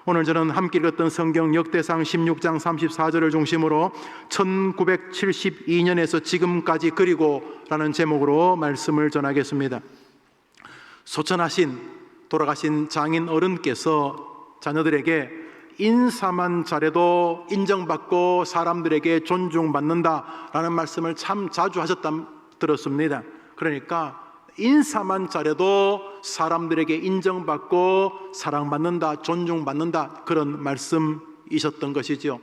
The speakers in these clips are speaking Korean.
오늘 저는 함께 읽었던 성경 역대상 16장 34절을 중심으로 1972년에서 지금까지 그리고 라는 제목으로 말씀을 전하겠습니다. 소천하신 돌아가신 장인 어른께서 자녀들에게 인사만 잘해도 인정받고 사람들에게 존중받는다라는 말씀을 참 자주 하셨다 들었습니다. 그러니까 인사만 잘해도 사람들에게 인정받고 사랑받는다, 존중받는다, 그런 말씀이셨던 것이죠.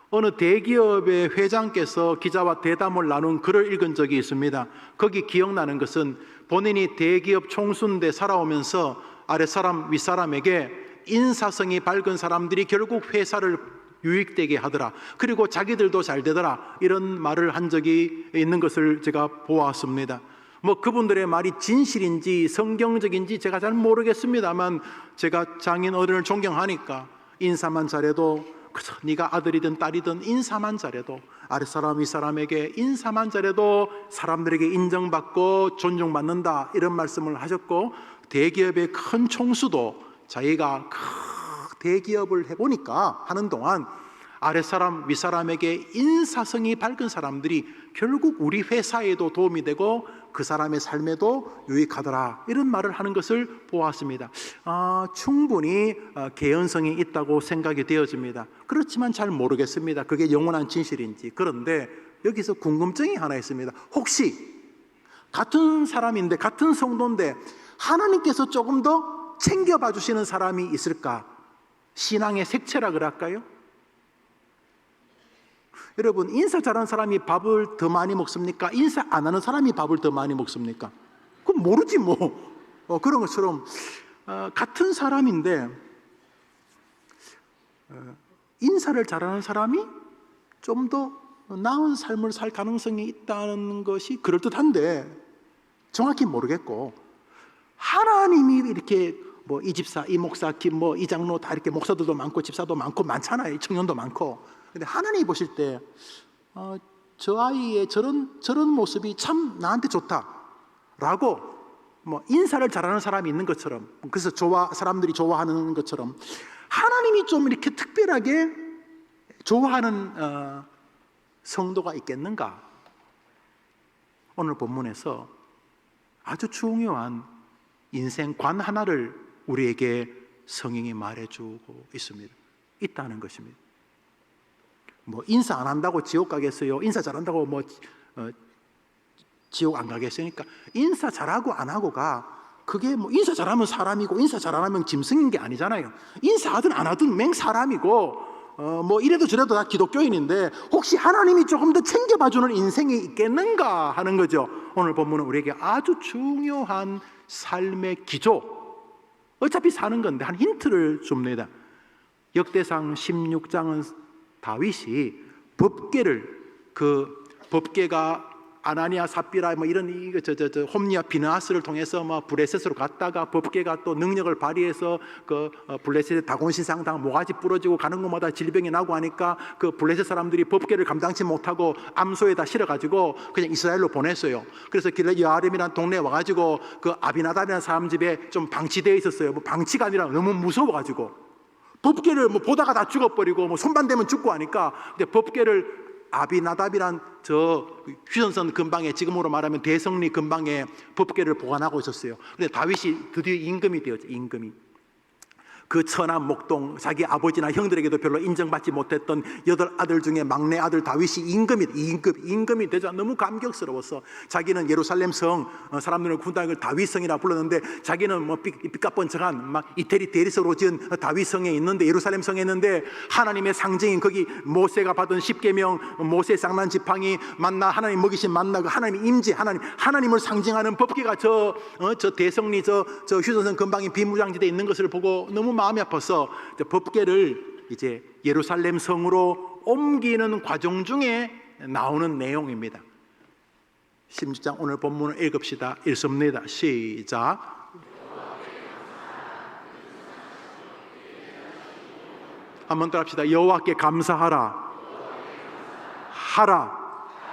어느 대기업의 회장께서 기자와 대담을 나눈 글을 읽은 적이 있습니다. 거기 기억나는 것은 본인이 대기업 총수인데 살아오면서 아랫사람 윗사람에게 인사성이 밝은 사람들이 결국 회사를 유익되게 하더라, 그리고 자기들도 잘 되더라, 이런 말을 한 적이 있는 것을 제가 보았습니다. 그분들의 말이 진실인지 성경적인지 제가 잘 모르겠습니다만, 제가 장인 어른을 존경하니까 인사만 잘해도, 그저 네가 아들이든 딸이든 인사만 잘해도, 아랫사람 윗사람에게 인사만 잘해도 사람들에게 인정받고 존중받는다, 이런 말씀을 하셨고, 대기업의 큰 총수도 자기가 대기업을 해보니까 하는 동안 아랫사람 윗사람에게 인사성이 밝은 사람들이 결국 우리 회사에도 도움이 되고 그 사람의 삶에도 유익하더라, 이런 말을 하는 것을 보았습니다. 충분히 개연성이 있다고 생각이 되어집니다. 그렇지만 잘 모르겠습니다, 그게 영원한 진실인지. 그런데 여기서 궁금증이 하나 있습니다. 혹시 같은 사람인데, 같은 성도인데 하나님께서 조금 더 챙겨봐 주시는 사람이 있을까? 신앙의 색채라 그럴까요? 여러분, 인사 잘하는 사람이 밥을 더 많이 먹습니까? 인사 안 하는 사람이 밥을 더 많이 먹습니까? 그건 모르지 뭐. 그런 것처럼 같은 사람인데 인사를 잘하는 사람이 좀 더 나은 삶을 살 가능성이 있다는 것이 그럴듯한데 정확히 모르겠고, 하나님이 이렇게 이 집사, 이 목사, 이 장로 다 이렇게 목사들도 많고 집사도 많고 많잖아요. 청년도 많고. 근데 하나님이 보실 때 저 아이의 저런 모습이 참 나한테 좋다라고 인사를 잘하는 사람이 있는 것처럼, 그래서 사람들이 좋아하는 것처럼 하나님이 좀 이렇게 특별하게 좋아하는 성도가 있겠는가? 오늘 본문에서 아주 중요한 인생관 하나를 우리에게 성경이 말해주고 있습니다. 있다는 것입니다. 인사 안 한다고 지옥 가겠어요? 인사 잘한다고 지옥 안 가겠으니까, 인사 잘하고 안 하고가 그게 인사 잘하면 사람이고 인사 잘 안 하면 짐승인 게 아니잖아요. 인사하든 안 하든 맹 사람이고 이래도 저래도 다 기독교인인데 혹시 하나님이 조금 더 챙겨봐주는 인생이 있겠는가 하는 거죠. 오늘 본문은 우리에게 아주 중요한 삶의 기조, 어차피 사는 건데 한 힌트를 줍니다. 역대상 16장은 다윗이 법궤를, 법궤가 아나니아 삽비라 이런 홈리와 비느하스를 통해서 블레셋으로 갔다가 법궤가 또 능력을 발휘해서 블레셋의 다곤 신상당 모가지 부러지고 가는 곳마다 질병이 나고 하니까 그 블레셋 사람들이 법궤를 감당치 못하고 암소에다 실어가지고 그냥 이스라엘로 보냈어요. 그래서 길르 여아림이라는 동네에 와가지고 그 아비나답이라는 사람 집에 좀 방치되어 있었어요. 방치가 아니라 너무 무서워가지고 법궤를 보다가 다 죽어버리고 손만 대면 죽고 하니까, 근데 법궤를 아비나답이란 저 휴전선 근방에, 지금으로 말하면 대성리 근방에 법궤를 보관하고 있었어요. 근데 다윗이 드디어 임금이 되었죠. 임금이 그 천한 목동, 자기 아버지나 형들에게도 별로 인정받지 못했던 8아들 중에 막내 아들 다윗이 임금이 되자 너무 감격스러워서 자기는 예루살렘 성, 사람들은 군당을 다윗성이라 불렀는데 자기는 삐까뻔쩍한 이태리 대리석으로 지은 다윗성에 있는데, 예루살렘 성에 있는데 하나님의 상징인 거기 모세가 받은 10계명, 모세 쌍난 지팡이, 만나, 하나님 먹이신 만나, 그 하나님 임재, 하나님을 상징하는 법궤가 저 대성리 저 휴전선 근방에 비무장지대에 있는 것을 보고 너무 마음이 아파서 법궤를 이제 예루살렘 성으로 옮기는 과정 중에 나오는 내용입니다. 16장 오늘 본문을 읽읍시다. 읽습니다. 시작. 한번 더 합시다. 여호와께 감사하라. 하라.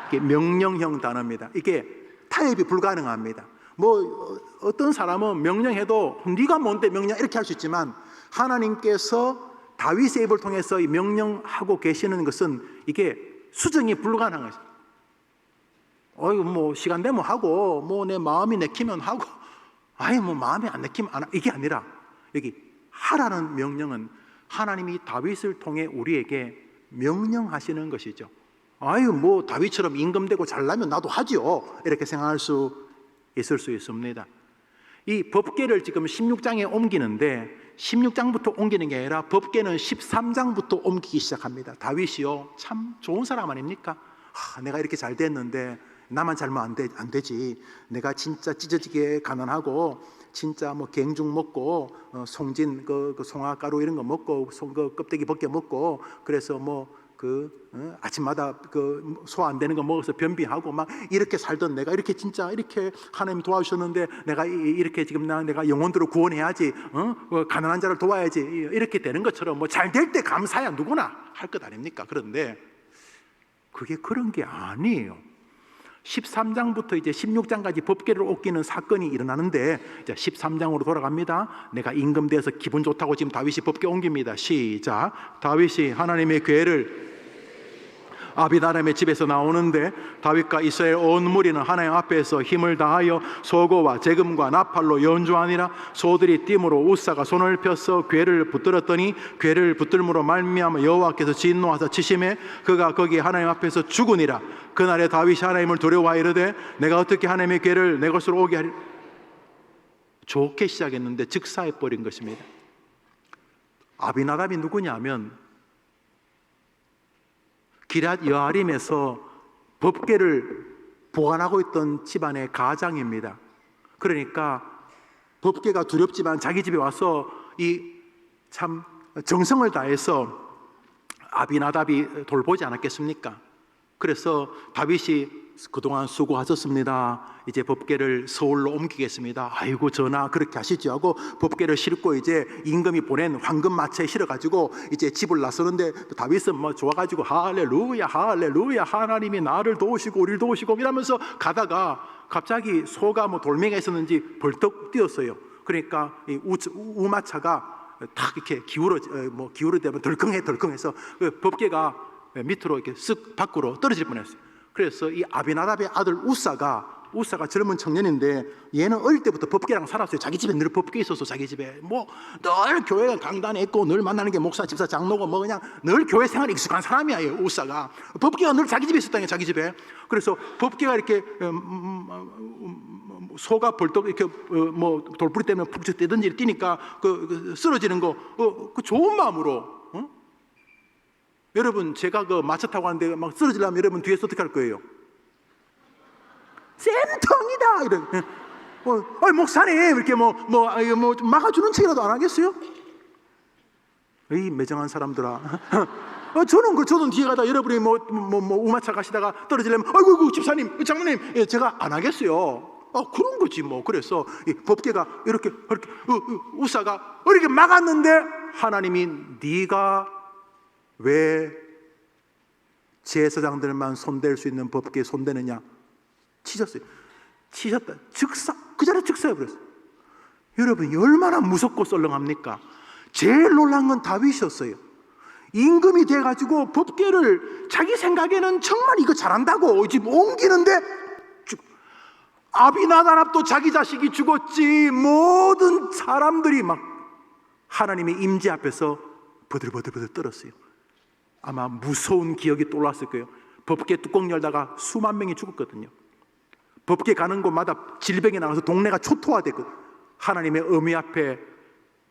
이게 명령형 단어입니다. 이게 타협이 불가능합니다. 어떤 사람은 명령해도 네가 뭔데 명령 이렇게 할 수 있지만, 하나님께서 다윗의 입을 통해서 명령하고 계시는 것은 이게 수정이 불가능한 것이죠. 뭐 시간 되면 하고, 뭐 내 마음이 내키면 하고, 뭐 마음이 안 내키면 안 하. 이게 아니라 여기 하라는 명령은 하나님이 다윗을 통해 우리에게 명령하시는 것이죠. 뭐 다윗처럼 임금되고 잘나면 나도 하지요, 이렇게 생각할 수 있을 수 있습니다. 이 법궤를 지금 16장에 옮기는데 16장부터 옮기는 게 아니라 법궤는 13장부터 옮기기 시작합니다. 다윗이요, 참 좋은 사람 아닙니까? 내가 이렇게 잘 됐는데 나만 잘못 안 되지. 내가 진짜 찢어지게 가난하고 진짜 뭐 갱죽 먹고 송진 그 송화가루 이런 거 먹고 그 껍데기 벗겨 먹고, 그래서 뭐 아침마다 그 소화 안 되는 거 먹어서 변비하고 막 이렇게 살던 내가 이렇게 진짜 이렇게 하나님 도와주셨는데 내가 이렇게 지금 내가 영혼들을 구원해야지, 가난한 자를 도와야지, 이렇게 되는 것처럼 뭐 잘 될 때 감사야 누구나 할 것 아닙니까? 그런데 그게 그런 게 아니에요. 13장부터 이제 16장까지 법궤를 옮기는 사건이 일어나는데, 이제 13장으로 돌아갑니다. 내가 임금되어서 기분 좋다고 지금 다윗이 법궤 옮깁니다. 시작. 다윗이 하나님의 궤를 아비다람의 집에서 나오는데 다윗과 이스라엘 온 무리는 하나님 앞에서 힘을 다하여 소고와 제금과 나팔로 연주하니라. 소들이 띠므로 우사가 손을 펴서 궤를 붙들었더니 궤를 붙들므로 말미암아 여호와께서 진노하사 치심에 그가 거기 하나님 앞에서 죽으니라. 그날에 다윗이 하나님을 두려워하여 이르되 내가 어떻게 하나님의 궤를 내 것으로 오게 하리. 좋게 시작했는데 즉사해 버린 것입니다. 아비나답이 누구냐면 기럇 여아림에서 법궤를 보관하고 있던 집안의 가장입니다. 그러니까 법궤가 두렵지만 자기 집에 와서 이 참 정성을 다해서 아비나답이 돌보지 않았겠습니까? 그래서 다윗이 그동안 수고하셨습니다. 이제 법궤를 서울로 옮기겠습니다. 아이고 전하 그렇게 하시죠 하고 법궤를 싣고 이제 임금이 보낸 황금 마차에 실어가지고 이제 집을 나서는데 다윗은 뭐 좋아가지고 할렐루야 할렐루야 하나님이 나를 도우시고 우리를 도우시고 이러면서 가다가 갑자기 소가 뭐 돌멩이가 있었는지 벌떡 뛰었어요. 그러니까 이 우마차가 탁 이렇게 기울어대면 덜컹해서 그 법궤가 밑으로 이렇게 쓱 밖으로 떨어질 뻔했어요. 그래서 이 아비나답의 아들 우사가 젊은 청년인데 얘는 어릴 때부터 법궤랑 살았어요. 자기 집에 늘 법궤 있어서 자기 집에 뭐 늘 교회 강단에 있고 늘 만나는 게 목사, 집사, 장로고 뭐 그냥 늘 교회 생활에 익숙한 사람이야. 이 우사가 법궤가 늘 자기 집에 있었다는 게 자기 집에. 그래서 법궤가 이렇게 소가 벌떡 이렇게 뭐 돌부리 때문에 푹 뛰든지 뛰니까 그 쓰러지는 거 그 좋은 마음으로. 여러분 제가 그 마차 타고 가는데 막 쓰러지려면 여러분 뒤에서 어떻게 할 거예요? 쌤통이다 이런. 목사님 이렇게 뭐 막아주는 척이라도 안 하겠어요? 이 매정한 사람들아. 저는 뒤에 가다 여러분이 뭐 우마차 가시다가 떨어지려면 아이고 집사님 장로님 제가 안 하겠어요. 그런 거지 뭐. 그래서 이 법궤가 이렇게 우사가 이렇게 막았는데 하나님이 네가 왜 제사장들만 손댈 수 있는 법궤에 손대느냐 치셨어요. 치셨다. 그 자리에 즉사해버렸어요. 여러분 얼마나 무섭고 썰렁합니까? 제일 놀란 건 다윗이었어요. 임금이 돼가지고 법궤를 자기 생각에는 정말 이거 잘한다고 지금 옮기는데 아비나답도 자기 자식이 죽었지. 모든 사람들이 막 하나님의 임재 앞에서 버들버들 떨었어요. 아마 무서운 기억이 떠올랐을 거예요. 법궤 뚜껑 열다가 수만 명이 죽었거든요. 법궤 가는 곳마다 질병이 나가서 동네가 초토화됐거든요. 하나님의 어미 앞에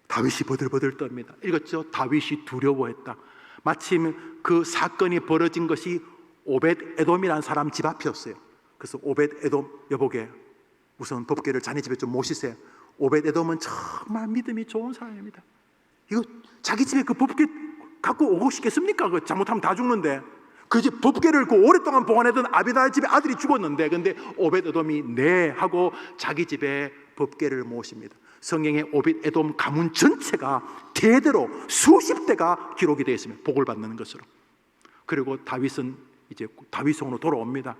다윗이 버들버들 떱니다. 읽었죠? 다윗이 두려워했다. 마침 그 사건이 벌어진 것이 오벳 에돔이라는 사람 집 앞이었어요. 그래서 오벳 에돔 여보게 우선 법궤를 자네 집에 좀 모시세요. 오벳 에돔은 정말 믿음이 좋은 사람입니다. 이거 자기 집에 그 법궤 갖고 오고 싶겠습니까? 그 잘못하면 다 죽는데. 그 집 법궤를 그 오랫동안 보관했던 아비나답 집에 아들이 죽었는데, 근데 오벳 에돔이 네 하고 자기 집에 법궤를 모십니다. 성경에 오벳 에돔 가문 전체가 대대로 수십 대가 기록이 되어 있습니다. 복을 받는 것으로. 그리고 다윗은 이제 다윗성으로 돌아옵니다.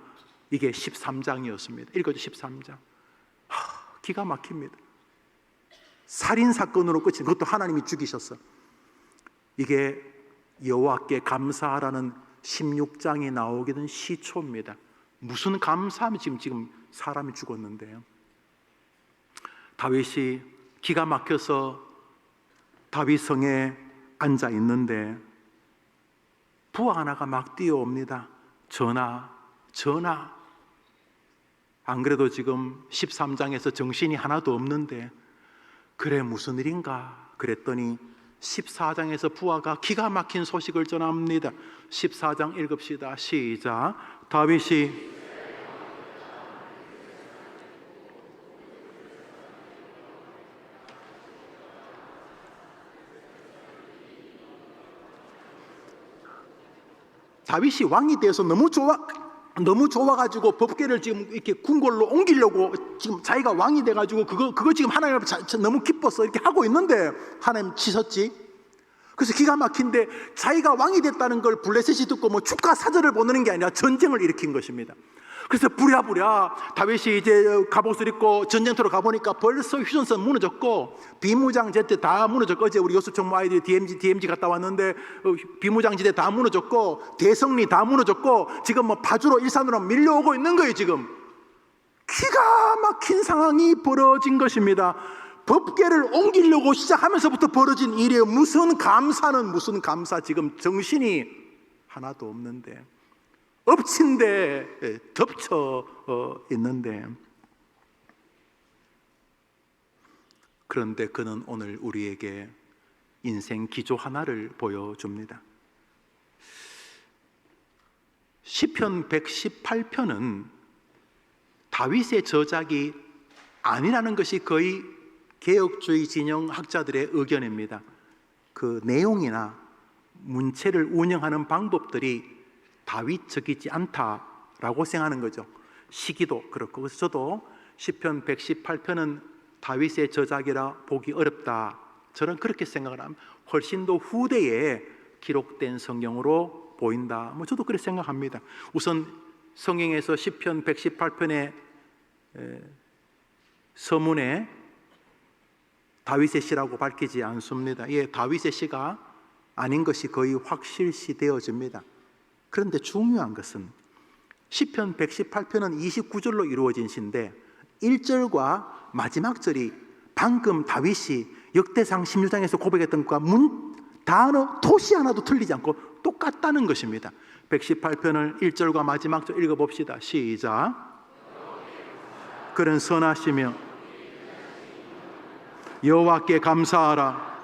이게 13장이었습니다. 읽어줘 13장. 기가 막힙니다. 살인 사건으로 끝이, 그것도 하나님이 죽이셨어. 이게 여호와께 감사하라는 16장이 나오게 된 시초입니다. 무슨 감사하면 지금 사람이 죽었는데요. 다윗이 기가 막혀서 다윗성에 앉아 있는데 부하 하나가 막 뛰어옵니다. 전하, 전하. 안 그래도 지금 13장에서 정신이 하나도 없는데 그래 무슨 일인가 그랬더니 14장에서 부하가 기가 막힌 소식을 전합니다. 14장 읽읍시다. 시작. 다윗이 왕이 되어서 너무 좋아가지고 법궤를 지금 이렇게 궁궐로 옮기려고 지금 자기가 왕이 돼가지고 그거 지금 하나님 앞에 너무 기뻐서 이렇게 하고 있는데 하나님 치셨지. 그래서 기가 막힌데 자기가 왕이 됐다는 걸 블레셋이 듣고 뭐 축하 사절을 보내는 게 아니라 전쟁을 일으킨 것입니다. 그래서 부랴부랴 다윗이 이제 갑옷을 입고 전쟁터로 가보니까 벌써 휴전선 무너졌고 비무장지대 다 무너졌고, 어제 우리 요수총무 아이들이 DMZ 갔다 왔는데 비무장지대 다 무너졌고 대성리 다 무너졌고 지금 뭐 파주로 일산으로 밀려오고 있는 거예요. 지금 기가 막힌 상황이 벌어진 것입니다. 법궤를 옮기려고 시작하면서부터 벌어진 일이에요. 무슨 감사. 지금 정신이 하나도 없는데 엎친 데 덮쳐 있는데, 그런데 그는 오늘 우리에게 인생 기조 하나를 보여줍니다. 시편 118편은 다윗의 저작이 아니라는 것이 거의 개혁주의 진영 학자들의 의견입니다. 그 내용이나 문체를 운영하는 방법들이 다윗적이지 않다라고 생각하는 거죠. 시기도 그렇고. 그래서 저도 시편 118편은 다윗의 저작이라 보기 어렵다, 저는 그렇게 생각을 합니다. 훨씬 더 후대에 기록된 성경으로 보인다, 뭐 저도 그렇게 생각합니다. 우선 성경에서 시편 118편의 서문에 다윗의 시라고 밝히지 않습니다. 예, 다윗의 시가 아닌 것이 거의 확실시 되어집니다. 그런데 중요한 것은 시편 118편은 29절로 이루어진 시인데 1절과 마지막 절이 방금 다윗이 역대상 16장에서 고백했던 것과 단어, 토시 하나도 틀리지 않고 똑같다는 것입니다. 118편을 1절과 마지막 절 읽어봅시다. 시작. 그는 선하시며 여호와께 감사하라.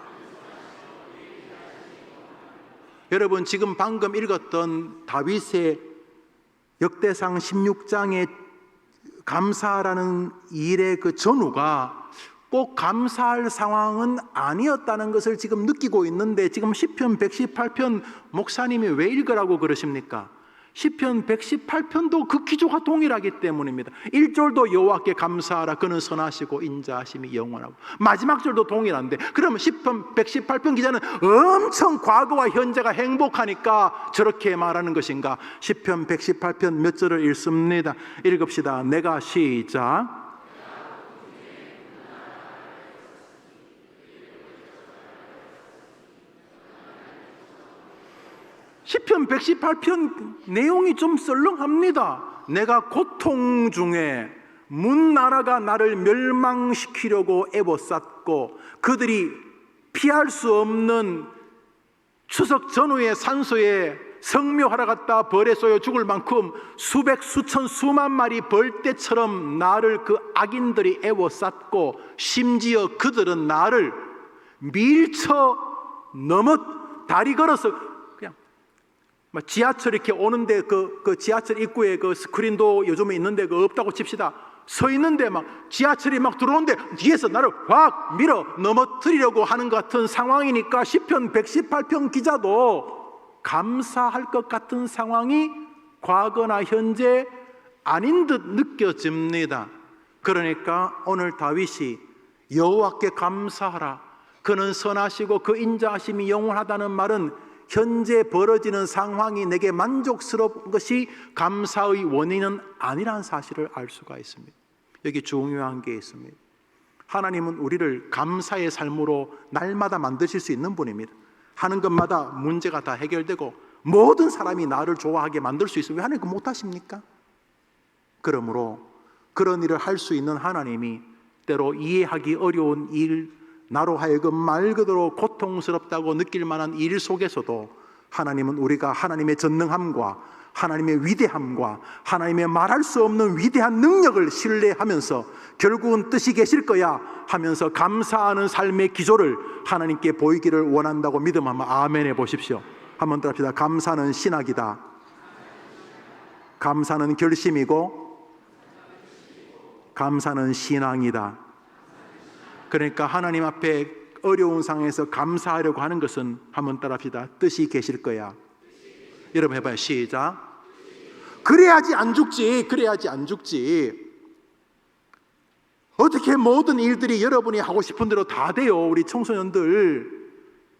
여러분, 지금 방금 읽었던 다윗의 역대상 16장의 감사라는 일의 그 전후가 꼭 감사할 상황은 아니었다는 것을 지금 느끼고 있는데, 지금 시편 118편 목사님이 왜 읽으라고 그러십니까? 시편 118편도 그 기조가 동일하기 때문입니다. 1절도 여호와께 감사하라, 그는 선하시고 인자하심이 영원하고, 마지막 절도 동일한데, 그러면 시편 118편 기자는 엄청 과거와 현재가 행복하니까 저렇게 말하는 것인가? 시편 118편 몇 절을 읽습니다. 읽읍시다. 내가 시작. 시편 118편 내용이 좀 썰렁합니다. 내가 고통 중에 문 나라가 나를 멸망시키려고 애워쌌고 그들이 피할 수 없는 추석 전후의 산소에 성묘하러 갔다 벌에 쏘여 죽을 만큼 수백 수천 수만 마리 벌떼처럼 나를 그 악인들이 애워쌌고, 심지어 그들은 나를 밀쳐 넘어 다리 걸어서 지하철 이렇게 오는데 그 지하철 입구에 그 스크린도 요즘에 있는데 그 없다고 칩시다. 서 있는데 막 지하철이 막 들어오는데 뒤에서 나를 확 밀어 넘어뜨리려고 하는 것 같은 상황이니까 시편 118편 기자도 감사할 것 같은 상황이 과거나 현재 아닌 듯 느껴집니다. 그러니까 오늘 다윗이 여호와께 감사하라, 그는 선하시고 그 인자하심이 영원하다는 말은 현재 벌어지는 상황이 내게 만족스러운 것이 감사의 원인은 아니라는 사실을 알 수가 있습니다. 여기 중요한 게 있습니다. 하나님은 우리를 감사의 삶으로 날마다 만드실 수 있는 분입니다. 하는 것마다 문제가 다 해결되고 모든 사람이 나를 좋아하게 만들 수 있으면 왜 하나님 그거 못하십니까? 그러므로 그런 일을 할 수 있는 하나님이 때로 이해하기 어려운 일, 나로 하여금 말 그대로 고통스럽다고 느낄 만한 일 속에서도 하나님은 우리가 하나님의 전능함과 하나님의 위대함과 하나님의 말할 수 없는 위대한 능력을 신뢰하면서 결국은 뜻이 계실 거야 하면서 감사하는 삶의 기조를 하나님께 보이기를 원한다고 믿음하면 아멘 해보십시오. 한번 더 합시다. 감사는 신학이다. 감사는 결심이고 감사는 신앙이다. 그러니까 하나님 앞에 어려운 상황에서 감사하려고 하는 것은 한번 따라합시다. 뜻이 계실 거야. 여러분 해봐요. 시작. 그래야지 안 죽지. 그래야지 안 죽지. 어떻게 모든 일들이 여러분이 하고 싶은 대로 다 돼요. 우리 청소년들,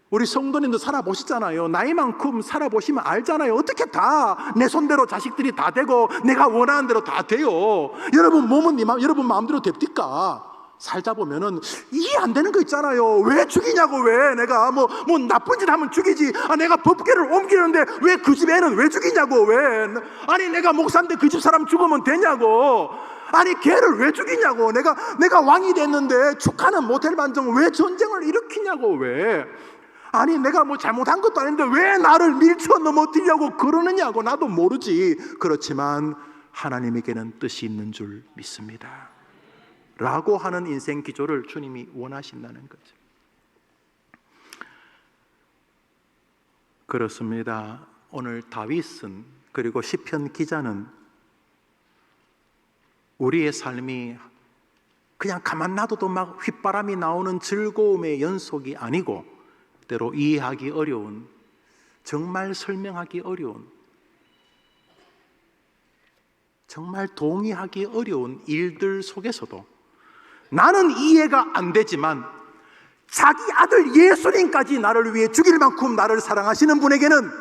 우리 성도님도 살아보시잖아요. 나이만큼 살아보시면 알잖아요. 어떻게 다 내 손대로 자식들이 다 되고 내가 원하는 대로 다 돼요. 여러분 몸은 여러분 마음대로 됩니까? 살다 보면은 이해 안 되는 거 있잖아요. 왜 죽이냐고. 왜 내가 뭐 나쁜 짓 하면 죽이지. 내가 법계를 옮기는데 왜 그 집 애는 왜 죽이냐고. 왜 아니 내가 목사인데 그 집 사람 죽으면 되냐고. 아니 걔를 왜 죽이냐고. 내가 왕이 됐는데 축하는 못할 반정 왜 전쟁을 일으키냐고. 왜 아니 내가 뭐 잘못한 것도 아닌데 왜 나를 밀쳐 넘어뜨리려고 그러느냐고. 나도 모르지. 그렇지만 하나님에게는 뜻이 있는 줄 믿습니다 라고 하는 인생 기조를 주님이 원하신다는 거죠. 그렇습니다. 오늘 다윗은 그리고 시편 기자는 우리의 삶이 그냥 가만 놔둬도 막 휘바람이 나오는 즐거움의 연속이 아니고 때로 이해하기 어려운, 정말 설명하기 어려운, 정말 동의하기 어려운 일들 속에서도 나는 이해가 안 되지만 자기 아들 예수님까지 나를 위해 죽일 만큼 나를 사랑하시는 분에게는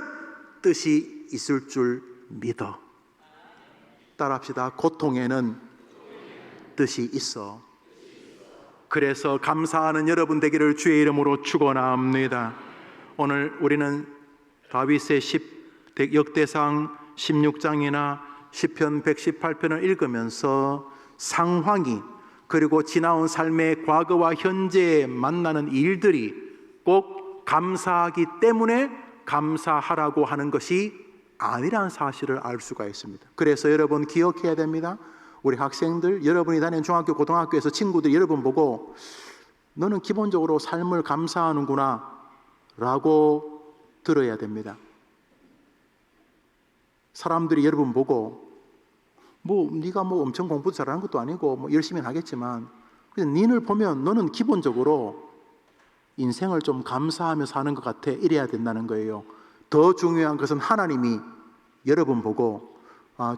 뜻이 있을 줄 믿어. 따라합시다. 고통에는 뜻이 있어. 그래서 감사하는 여러분 되기를 주의 이름으로 축원합니다. 오늘 우리는 다윗의 역대상 16장이나 시편 118편을 읽으면서 상황이 그리고 지나온 삶의 과거와 현재에 만나는 일들이 꼭 감사하기 때문에 감사하라고 하는 것이 아니라는 사실을 알 수가 있습니다. 그래서 여러분 기억해야 됩니다. 우리 학생들, 여러분이 다니는 중학교, 고등학교에서 친구들이 여러분 보고 너는 기본적으로 삶을 감사하는구나 라고 들어야 됩니다. 사람들이 여러분 보고 네가 엄청 공부 잘하는 것도 아니고 열심히 하겠지만 그냥 니를 보면 너는 기본적으로 인생을 좀 감사하며 사는 것 같아 이래야 된다는 거예요. 더 중요한 것은 하나님이 여러분 보고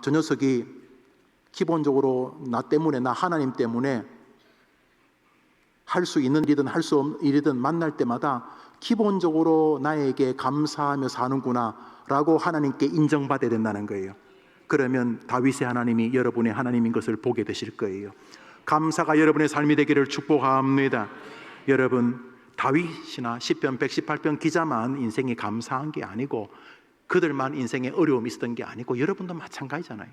저 녀석이 기본적으로 나 때문에, 나 하나님 때문에 할 수 있는 일이든 할 수 없는 일이든 만날 때마다 기본적으로 나에게 감사하며 사는구나 라고 하나님께 인정받아야 된다는 거예요. 그러면 다윗의 하나님이 여러분의 하나님인 것을 보게 되실 거예요. 감사가 여러분의 삶이 되기를 축복합니다. 여러분, 다윗이나 시편 118편 기자만 인생이 감사한 게 아니고 그들만 인생에 어려움이 있었던 게 아니고 여러분도 마찬가지잖아요.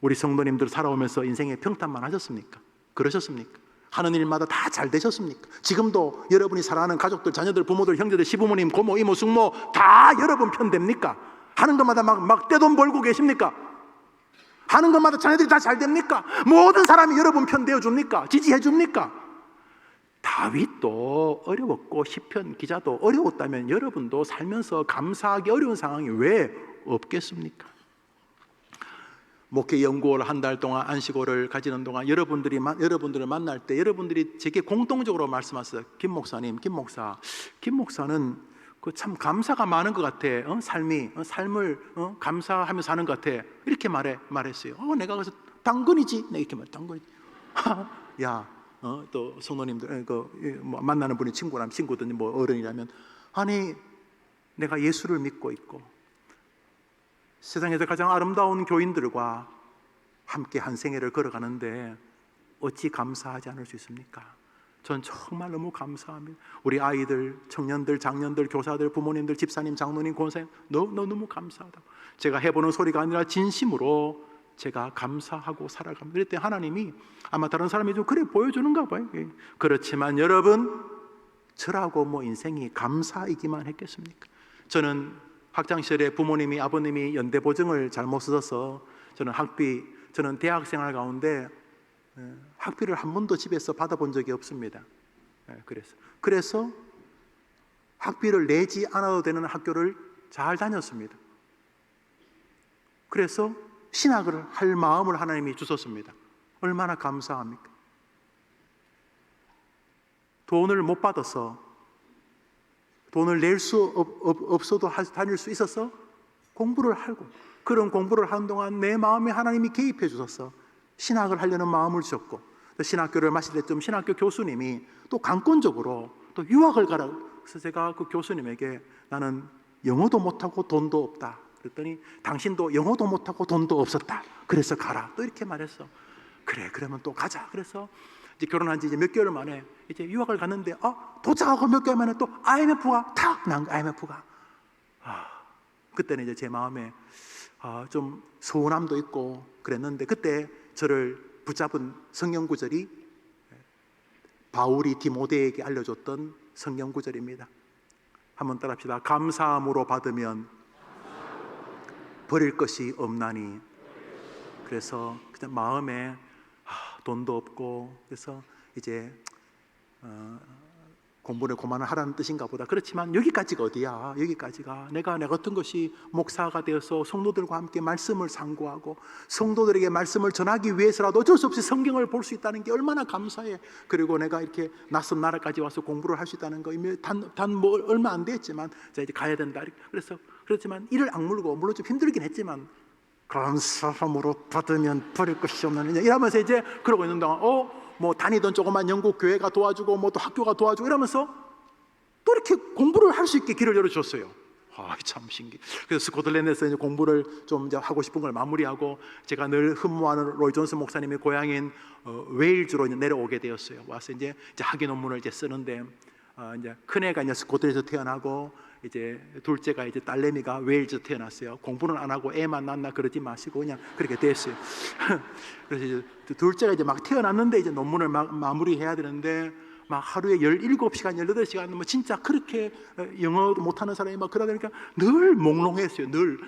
우리 성도님들 살아오면서 인생에 평탄만 하셨습니까? 그러셨습니까? 하는 일마다 다 잘 되셨습니까? 지금도 여러분이 사랑하는 가족들, 자녀들, 부모들, 형제들, 시부모님, 고모, 이모, 숙모 다 여러분 편 됩니까? 하는 것마다 막 떼돈 벌고 계십니까? 하는 것마다 자녀들이 다 잘 됩니까? 모든 사람이 여러분 편 되어줍니까? 지지해 줍니까? 다윗도 어려웠고 시편 기자도 어려웠다면 여러분도 살면서 감사하기 어려운 상황이 왜 없겠습니까? 목회 연구를 한 달 동안 안식월을 가지는 동안 여러분들을 만날 때 여러분들이 제게 공통적으로 말씀하셨어요. 김 목사님, 김 목사는 그 참 감사가 많은 것 같아. 삶을 감사하며 사는 것 같아. 이렇게 말했어요. 내가 그래서 당근이지. 내가 이렇게 당근이지. 야, 또 성도님들 만나는 분이 친구든 어른이라면 아니 내가 예수를 믿고 있고 세상에서 가장 아름다운 교인들과 함께 한 생애를 걸어가는데 어찌 감사하지 않을 수 있습니까? 전 정말 너무 감사합니다. 우리 아이들, 청년들, 장년들, 교사들, 부모님들, 집사님, 장로님, 권사님 너무 감사하다고. 제가 해보는 소리가 아니라 진심으로 제가 감사하고 살아갑니다. 그랬더니 하나님이 아마 다른 사람이 좀 그래 보여주는가 봐요. 그렇지만 여러분, 저라고 뭐 인생이 감사이기만 했겠습니까? 저는 학창시절에 부모님이, 아버님이 연대보증을 잘못 써서 저는 대학생활 가운데 학비를 한 번도 집에서 받아본 적이 없습니다. 그래서 학비를 내지 않아도 되는 학교를 잘 다녔습니다. 그래서 신학을 할 마음을 하나님이 주셨습니다. 얼마나 감사합니까? 돈을 못 받아서, 돈을 낼 수 없어도 다닐 수 있어서 공부를 하고, 그런 공부를 하는 동안 내 마음에 하나님이 개입해 주셔서 신학을 하려는 마음을 주셨고, 또 신학교를 마칠 때쯤 신학교 교수님이 또 강권적으로 또 유학을 가라. 그래서 제가 그 교수님에게 나는 영어도 못하고 돈도 없다. 그랬더니 당신도 영어도 못하고 돈도 없었다. 그래서 가라. 또 이렇게 말했어. 그래, 그러면 또 가자. 그래서 이제 결혼한 지 이제 몇 개월 만에 이제 유학을 갔는데 도착하고 몇 개월 만에 또 IMF가 탁 난 거야. IMF가. 그때는 이제 제 마음에 좀 서운함도 있고 그랬는데, 그때 저를 붙잡은 성경 구절이 바울이 디모데에게 알려줬던 성경 구절입니다. 한번 따라합시다. 감사함으로 받으면 버릴 것이 없나니. 그래서 그냥 마음에 돈도 없고, 그래서 이제 공부를 그만하라는 뜻인가 보다. 그렇지만 여기까지가 어디야? 여기까지가 내가 내 같은 것이 목사가 되어서 성도들과 함께 말씀을 상고하고 성도들에게 말씀을 전하기 위해서라도 어쩔 수 없이 성경을 볼 수 있다는 게 얼마나 감사해. 그리고 내가 이렇게 낯선 나라까지 와서 공부를 할 수 있다는 거, 뭐 얼마 안 됐지만 자 이제 가야 된다. 그래서 그렇지만 이를 악물고, 물론 좀 힘들긴 했지만 감사함으로 받으면 버릴 것이 없느냐 이러면서 이제 그러고 있는 동안 뭐 다니던 조그만 영국 교회가 도와주고 뭐 또 학교가 도와주고 이러면서 또 이렇게 공부를 할 수 있게 길을 열어줬어요. 참 신기해. 그래서 스코틀랜드에서 이제 공부를 좀 이제 하고 싶은 걸 마무리하고, 제가 늘 흠모하는 로이 존스 목사님의 고향인 웨일즈로 이제 내려오게 되었어요. 와서 이제 학위 논문을 이제 쓰는데, 이제 큰애가 이제 스코틀에서 태어나고, 이제 둘째가 이제 딸내미가 웨일즈 태어났어요. 공부는 안 하고 애만 낳나 그러지 마시고 그냥 그렇게 됐어요. 그래서 이제 둘째가 이제 막 태어났는데 이제 논문을 막 마무리해야 되는데, 막 하루에 17시간, 18시간 뭐 진짜 그렇게 영어도 못하는 사람이 막 그러다 보니까 늘 몽롱했어요. 늘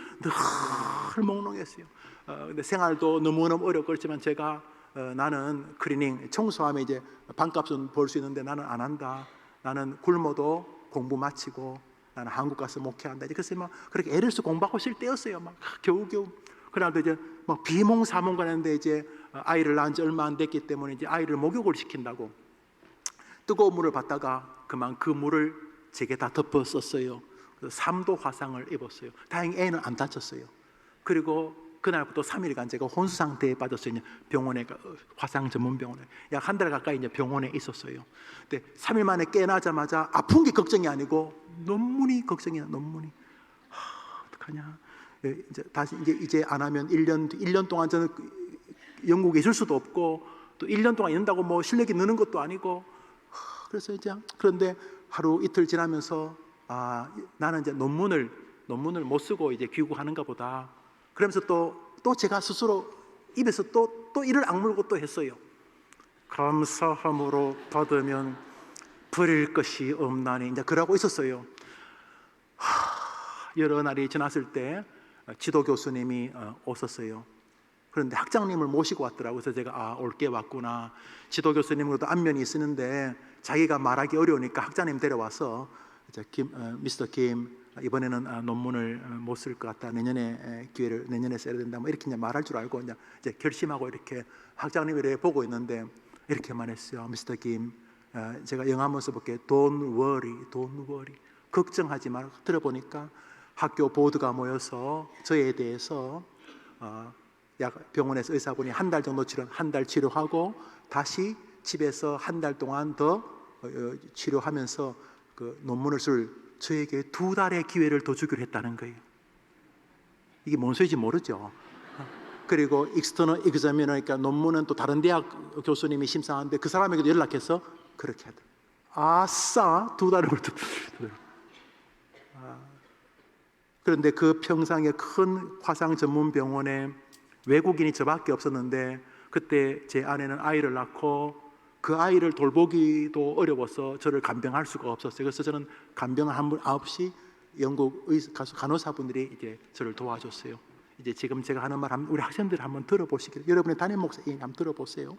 몽롱했어요. 근데 생활도 너무너무 어렵고 그렇지만 제가 나는 클리닝, 청소하면 이제 반값은 벌 수 있는데 나는 안 한다. 나는 굶어도 공부 마치고 나는 한국 가서 목회한다. 그래서 막 그렇게 애를 써 공부하고 있을 때였어요. 막 겨우겨우. 그날도 이제 막 비몽사몽 가는데 이제 아이를 낳은 지 얼마 안 됐기 때문에 이제 아이를 목욕을 시킨다고 뜨거운 물을 받다가 그만 그 물을 제게 다 덮었었어요. 3도 화상을 입었어요. 다행히 애는 안 다쳤어요. 그리고 그날부터 3일간 제가 혼수 상태에 빠졌어요. 병원에, 화상 전문 병원에 약 한 달 가까이 이제 병원에 있었어요. 근데 3일 만에 깨나자마자 아픈 게 걱정이 아니고 논문이 걱정이야. 논문이 어떡하냐. 이제 다시 이제 안 하면 1년 동안 저는 영국에 있을 수도 없고, 또 1년 동안 있는다고 뭐 실력이 느는 것도 아니고. 그래서 이제 그런데 하루 이틀 지나면서 나는 이제 논문을 못 쓰고 이제 귀국하는가 보다. 그러면서 또 제가 스스로 입에서 또 이를 악물고 또 했어요. 감사함으로 받으면 버릴 것이 없나니. 이제 그러고 있었어요. 여러 날이 지났을 때 지도 교수님이 오셨어요. 그런데 학장님을 모시고 왔더라고요. 그래서 제가 올게 왔구나. 지도 교수님으로도 안면이 있었는데 자기가 말하기 어려우니까 학장님 데려와서 미스터 김, 이번에는 논문을 못 쓸 것 같다. 기회를 내년에 써야 된다. 뭐 이렇게 말할 줄 알고 이제 결심하고 이렇게 학장님을 보고 있는데 이렇게 말했어요. 미스터 김, 제가 영어 한번 써볼게요. Don't worry. 걱정하지 마라. 들어보니까 학교 보드가 모여서 저에 대해서 병원에서 의사분이 한 달 정도 한 달 치료하고 다시 집에서 한 달 동안 더 치료하면서 그 논문을 쓸 저에게 2달의 기회를 더 주기로 했다는 거예요. 이게 뭔 소리인지 모르죠. 그리고 익스터널 examiner니까 논문은 또 다른 대학 교수님이 심사하는데 그 사람에게도 연락해서 그렇게 하더라고요. 아싸, 2달을 벌써. 그런데 그 평상의 큰 화상 전문 병원에 외국인이 저밖에 없었는데, 그때 제 아내는 아이를 낳고 그 아이를 돌보기도 어려워서 저를 간병할 수가 없었어요. 그래서 저는 간병을 한 분 9시 영국 간호사분들이 이제 저를 도와줬어요. 이제 지금 제가 하는 말 우리 학생들 한번 들어보시길, 여러분의 담임 목사님 한번 들어보세요.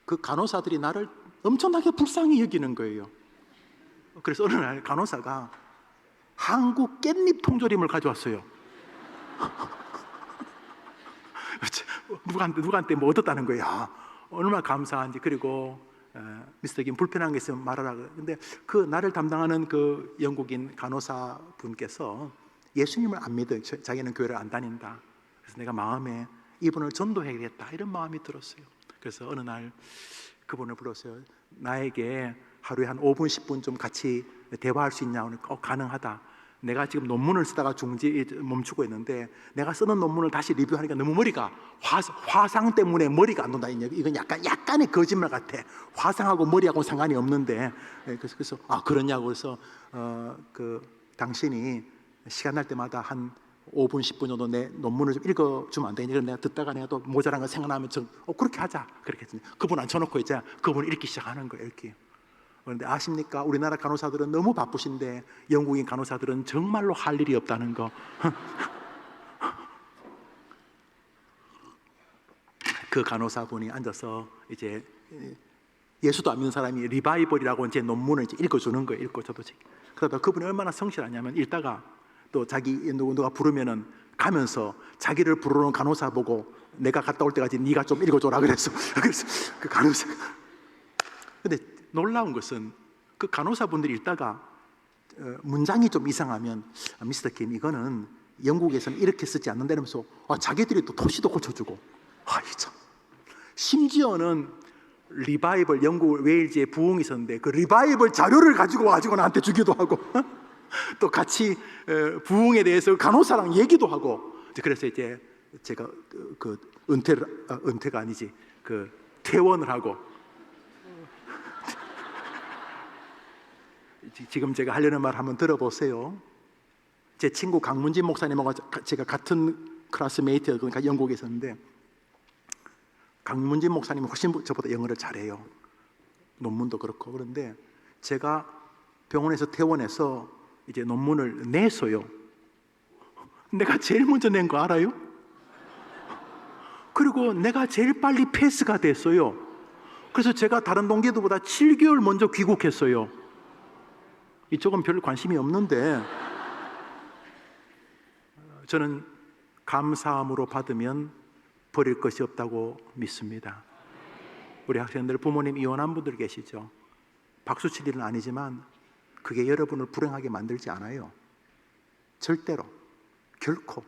그 간호사들이 나를 엄청나게 불쌍히 여기는 거예요. 그래서 어느 날 간호사가 한국 깻잎 통조림을 가져왔어요. 누구한테 뭐 얻었다는 거야. 얼마나 감사한지. 그리고 미스터 김 불편한 게 있으면 말하라. 근데 그 나를 담당하는 그 영국인 간호사 분께서 예수님을 안 믿어요. 자기는 교회를 안 다닌다. 그래서 내가 마음에 이분을 전도해야겠다 이런 마음이 들었어요. 그래서 어느 날 그분을 불렀어요. 나에게 하루에 한 5분 10분 좀 같이 대화할 수 있냐. 가능하다. 내가 지금 논문을 쓰다가 멈추고 있는데 내가 쓰는 논문을 다시 리뷰하니까 너무 머리가 화상 때문에 머리가 안 돈다. 이건 약간의 거짓말 같아. 화상하고 머리하고 상관이 없는데. 그래서 그러냐고. 그래서 당신이 시간 날 때마다 한 5분 10분 정도 내 논문을 좀 읽어주면 안 되냐. 내가 듣다가 내가 또 모자란 거 생각나면 그렇게 하자. 그렇게 했더니 그분 앉혀놓고 이제 그분 읽기 시작하는 거예요. 읽기. 그런데 아십니까? 우리나라 간호사들은 너무 바쁘신데 영국인 간호사들은 정말로 할 일이 없다는 거. 그 간호사분이 앉아서 이제 예수도 안 믿는 사람이 리바이벌이라고 제 논문을 이제 읽어주는 거예요. 읽고 저도 그러다 그분이 얼마나 성실하냐면 읽다가 또 자기 누가 부르면은 가면서 자기를 부르는 간호사 보고 내가 갔다 올 때까지 네가 좀 읽어줘라 그래서 그 간호사. 근데 놀라운 것은 그 간호사분들이 읽다가 문장이 좀 이상하면 미스터 김 이거는 영국에서는 이렇게 쓰지 않는다 이러면서 자기들이 또 토시도 고쳐주고 참. 심지어는 리바이벌 영국 웨일즈에 부흥이 있었는데 그 리바이벌 자료를 가지고 나한테 주기도 하고 또 같이 부흥에 대해서 간호사랑 얘기도 하고. 그래서 이제 제가 은퇴가 아니지 퇴원을 하고 지금 제가 하려는 말 한번 들어보세요. 제 친구 강문진 목사님하고 제가 같은 클래스메이트였거든요. 그러니까 영국에 있었는데 강문진 목사님은 훨씬 저보다 영어를 잘해요. 논문도 그렇고. 그런데 제가 병원에서 퇴원해서 이제 논문을 냈어요. 내가 제일 먼저 낸 거 알아요? 그리고 내가 제일 빨리 패스가 됐어요. 그래서 제가 다른 동기들보다 7개월 먼저 귀국했어요. 이쪽은 별 관심이 없는데 저는 감사함으로 받으면 버릴 것이 없다고 믿습니다. 우리 학생들 부모님 이혼한 분들 계시죠? 박수 칠 일은 아니지만 그게 여러분을 불행하게 만들지 않아요. 절대로, 결코,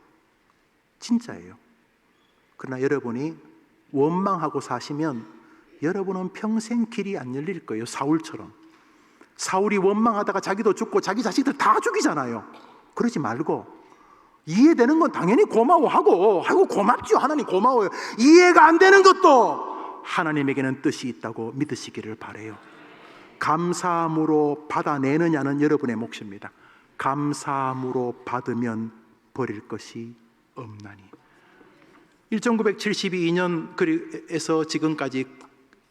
진짜예요. 그러나 여러분이 원망하고 사시면 여러분은 평생 길이 안 열릴 거예요. 사울처럼. 사울이 원망하다가 자기도 죽고 자기 자식들 다 죽이잖아요. 그러지 말고 이해되는 건 당연히 고마워하고 아이고 고맙죠. 하나님 고마워요. 이해가 안 되는 것도 하나님에게는 뜻이 있다고 믿으시기를 바라요. 감사함으로 받아내느냐는 여러분의 몫입니다. 감사함으로 받으면 버릴 것이 없나니. 1972년에서 지금까지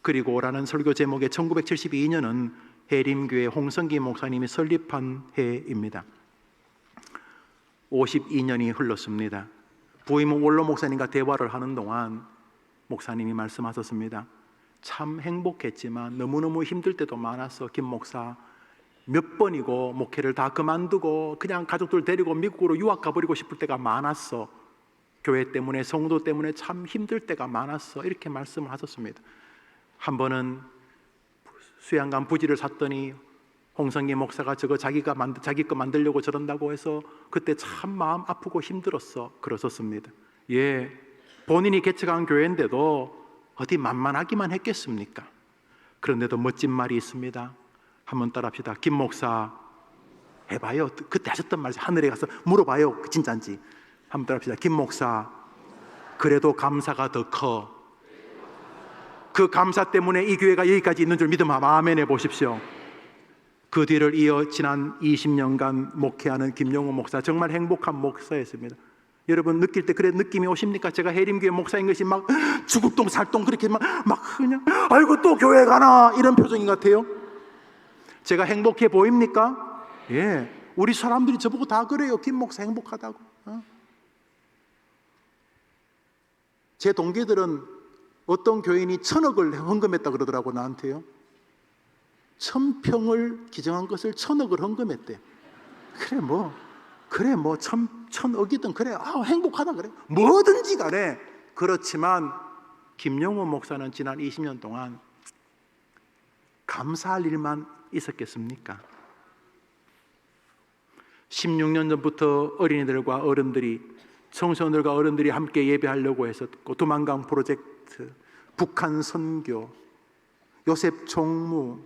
그리고 오라는 설교 제목의 1972년은 해림교회 홍성기 목사님이 설립한 해입니다. 52년이 흘렀습니다. 부임 원로 목사님과 대화를 하는 동안 목사님이 말씀하셨습니다. 참 행복했지만 너무너무 힘들 때도 많았어. 김 목사 몇 번이고 목회를 다 그만두고 그냥 가족들 데리고 미국으로 유학 가버리고 싶을 때가 많았어. 교회 때문에 성도 때문에 참 힘들 때가 많았어. 이렇게 말씀을 하셨습니다. 한 번은 수양강 부지를 샀더니 홍성기 목사가 저거 자기 거 만들려고 저런다고 해서 그때 참 마음 아프고 힘들었어. 그러셨습니다. 예, 본인이 개척한 교회인데도 어디 만만하기만 했겠습니까? 그런데도 멋진 말이 있습니다. 한번 따라합시다. 김 목사 해봐요. 그때 하셨던 말 하늘에 가서 물어봐요. 진짜인지. 한번 따라합시다. 김 목사 그래도 감사가 더 커. 그 감사 때문에 이 교회가 여기까지 있는 줄 믿으면 아멘 해보십시오. 그 뒤를 이어 지난 20년간 목회하는 김용호 목사, 정말 행복한 목사였습니다. 여러분 느낄 때 그래 느낌이 오십니까? 제가 해림교회 목사인 것이 막 죽을똥 살똥 그렇게 막 그냥 아이고 또 교회 가나 이런 표정인 것 같아요. 제가 행복해 보입니까? 예, 우리 사람들이 저보고 다 그래요. 김 목사 행복하다고. 제 동기들은 어떤 교인이 1,000억을 헌금했다 그러더라고 나한테요. 1,000평을 기증한 것을 1,000억을 헌금했대. 그래 뭐 1,000억이든 그래 행복하다 그래. 뭐든지 간에. 그렇지만 김용호 목사는 지난 20년 동안 감사할 일만 있었겠습니까? 16년 전부터 어린이들과 어른들이, 청소년들과 어른들이 함께 예배하려고 했었고, 두만강 프로젝트, 북한 선교, 요셉 총무,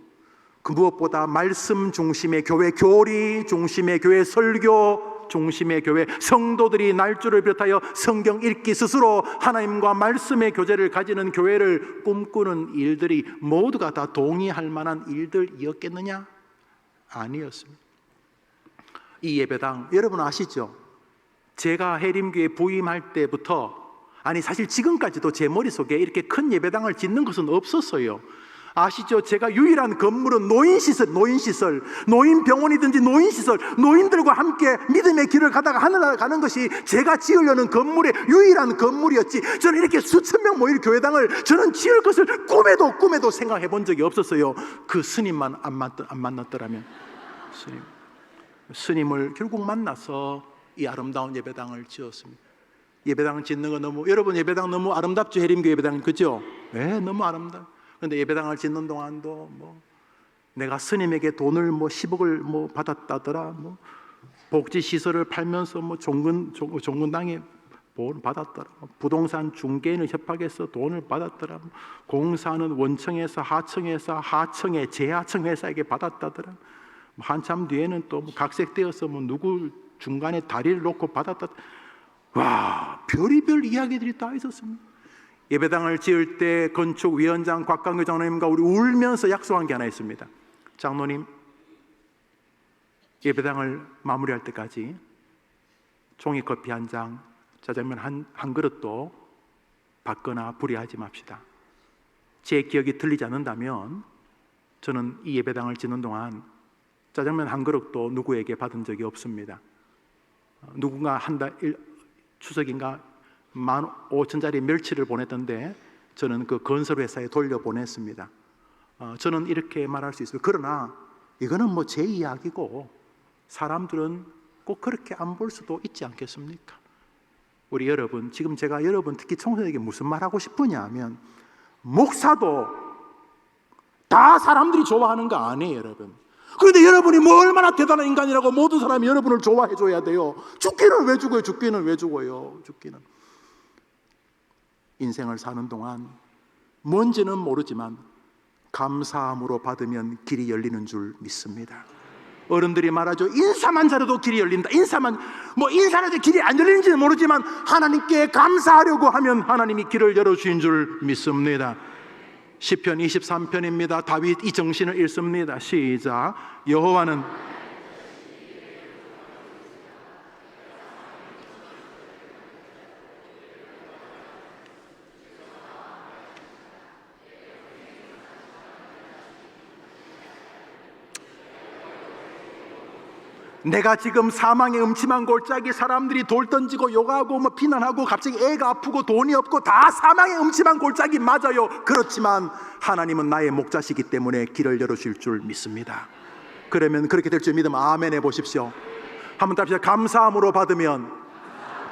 그 무엇보다 말씀 중심의 교회, 교리 중심의 교회, 설교 중심의 교회, 성도들이 날조를 비롯하여 성경 읽기, 스스로 하나님과 말씀의 교제를 가지는 교회를 꿈꾸는 일들이 모두가 다 동의할 만한 일들이었겠느냐? 아니었습니다. 이 예배당 여러분 아시죠? 제가 해림교회 부임할 때부터, 아니 사실 지금까지도 제 머릿속에 이렇게 큰 예배당을 짓는 것은 없었어요. 아시죠? 제가 유일한 건물은 노인시설, 노인병원이든지 노인시설, 노인들과 함께 믿음의 길을 가다가 하늘나라 가는 것이 제가 지으려는 건물의 유일한 건물이었지, 저는 이렇게 수천 명 모일 교회당을 저는 지을 것을 꿈에도 생각해 본 적이 없었어요. 그 스님만 안 만났더라면. 스님을 결국 만나서 이 아름다운 예배당을 지었습니다. 예배당을 짓는 거 너무, 여러분 예배당 너무 아름답죠? 해림교회 예배당, 그죠? 네, 너무 아름다워. 그런데 예배당을 짓는 동안도 내가 스님에게 돈을 10억을 받았다더라, 복지 시설을 팔면서 종근당에 돈을 받았더라, 부동산 중개인을 협박해서 돈을 받았더라, 공사는 원청에서 하청에서, 하청에 재하청 회사에게 받았다더라, 한참 뒤에는 또 각색되어서 누구 중간에 다리를 놓고 받았다. 와, 별의별 이야기들이 다 있었습니다. 예배당을 지을 때 건축위원장 곽강교 장로님과 우리 울면서 약속한 게 하나 있습니다. 장로님, 예배당을 마무리할 때까지 종이커피 한 장, 짜장면 한 그릇도 받거나 불이하지 맙시다. 제 기억이 틀리지 않는다면 저는 이 예배당을 짓는 동안 짜장면 한 그릇도 누구에게 받은 적이 없습니다. 누군가 추석인가 15,000짜리 멸치를 보냈던데 저는 그 건설회사에 돌려보냈습니다. 저는 이렇게 말할 수 있어요. 그러나 이거는 제 이야기고 사람들은 꼭 그렇게 안 볼 수도 있지 않겠습니까? 우리 여러분, 지금 제가 여러분 특히 청소년에게 무슨 말하고 싶으냐 하면, 목사도 다 사람들이 좋아하는 거 아니에요, 여러분. 그런데 여러분이 얼마나 대단한 인간이라고 모든 사람이 여러분을 좋아해 줘야 돼요. 죽기는 왜 죽어요? 죽기는 왜 죽어요? 죽기는. 인생을 사는 동안 뭔지는 모르지만 감사함으로 받으면 길이 열리는 줄 믿습니다. 어른들이 말하죠. 인사만 잘해도 길이 열린다. 인사만 인사라도 길이 안 열리는지는 모르지만 하나님께 감사하려고 하면 하나님이 길을 열어주신 줄 믿습니다. 시편 23편입니다. 다윗 이 정신을 읽습니다. 시작. 여호와는 내가 지금 사망의 음침한 골짜기, 사람들이 돌 던지고 욕하고 비난하고 갑자기 애가 아프고 돈이 없고 다 사망의 음침한 골짜기 맞아요. 그렇지만 하나님은 나의 목자시기 때문에 길을 열어줄 줄 믿습니다. 그러면 그렇게 될 줄 믿으면 아멘 해보십시오. 한번 답시다. 감사함으로 받으면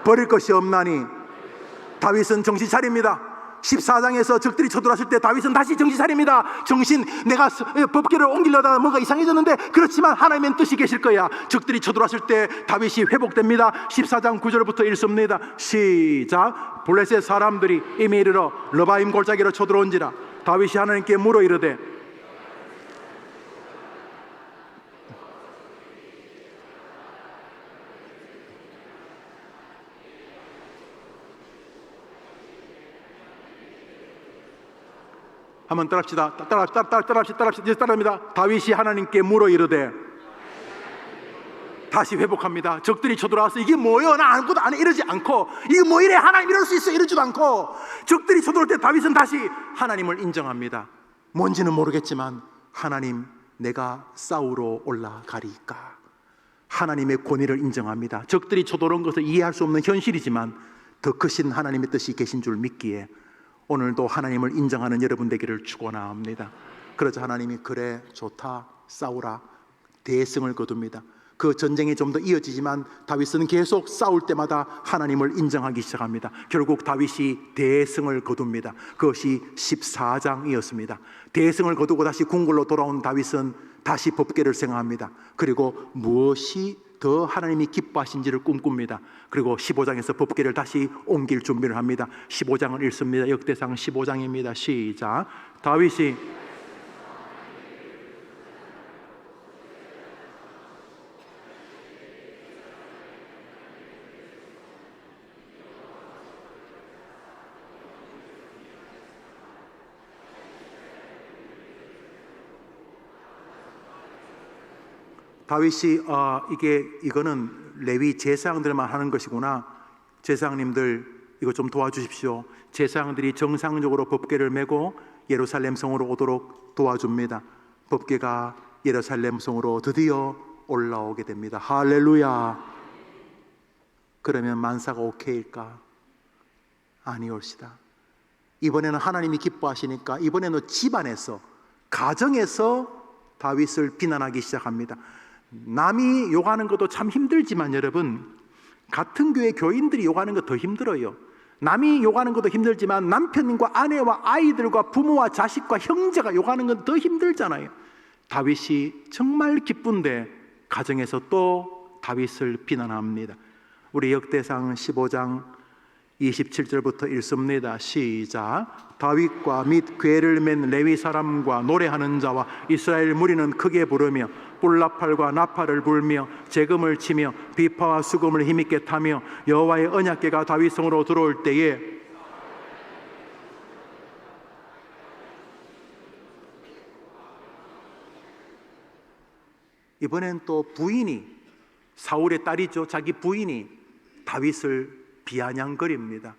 버릴 것이 없나니. 다윗은 정신 차립니다. 14장에서 적들이 쳐들어왔을 때 다윗은 다시 정신 차립니다. 내가 법궤를 옮기려다가 뭔가 이상해졌는데, 그렇지만 하나님의 뜻이 계실 거야. 적들이 쳐들어왔을 때 다윗이 회복됩니다. 14장 9절부터 읽습니다. 시작. 블레셋 사람들이 이미 이르러 러바임 골짜기로 쳐들어온지라. 다윗이 하나님께 물어 이르되, 한번 따라합시다. 따라합니다. 다윗이 하나님께 물어 이르되, 다시 회복합니다. 적들이 쳐들어와서 이게 뭐예요? 나 아무것도 안 해. 이러지 않고, 이게 뭐 이래? 하나님 이럴 수 있어. 이러지도 않고, 적들이 쳐들어올 때 다윗은 다시 하나님을 인정합니다. 뭔지는 모르겠지만 하나님, 내가 싸우러 올라가리까. 하나님의 권위를 인정합니다. 적들이 쳐들어온 것을 이해할 수 없는 현실이지만 더 크신 하나님의 뜻이 계신 줄 믿기에 오늘도 하나님을 인정하는 여러분 되기를 축원합니다. 그러자 하나님이 그래 좋다, 싸우라, 대승을 거둡니다. 그 전쟁이 좀 더 이어지지만 다윗은 계속 싸울 때마다 하나님을 인정하기 시작합니다. 결국 다윗이 대승을 거둡니다. 그것이 14장이었습니다. 대승을 거두고 다시 궁궐로 돌아온 다윗은 다시 법궤를 생각합니다. 그리고 무엇이 더 하나님이 기뻐하신지를 꿈꿉니다. 그리고 15장에서 법궤를 다시 옮길 준비를 합니다. 15장을 읽습니다. 역대상 15장입니다. 시작. 다윗이 이거는 레위 제사장들만 하는 것이구나. 제사장님들 이거 좀 도와주십시오. 제사장들이 정상적으로 법궤를 메고 예루살렘 성으로 오도록 도와줍니다. 법궤가 예루살렘 성으로 드디어 올라오게 됩니다. 할렐루야. 그러면 만사가 오케이일까? 아니올시다. 이번에는 하나님이 기뻐하시니까 이번에는 집안에서, 가정에서 다윗을 비난하기 시작합니다. 남이 욕하는 것도 참 힘들지만 여러분, 같은 교회 교인들이 욕하는 거 더 힘들어요. 남이 욕하는 것도 힘들지만 남편과 아내와 아이들과 부모와 자식과 형제가 욕하는 건 더 힘들잖아요. 다윗이 정말 기쁜데 가정에서 또 다윗을 비난합니다. 우리 역대상 15장 27절부터 읽습니다. 시작. 다윗과 및 궤를 맨 레위 사람과 노래하는 자와 이스라엘 무리는 크게 부르며 뿔나팔과 나팔을 불며 재금을 치며 비파와 수금을 힘있게 타며 여호와의 언약궤가 다윗성으로 들어올 때에 이번엔 또 부인이, 사울의 딸이죠, 자기 부인이 다윗을 비아냥거립니다.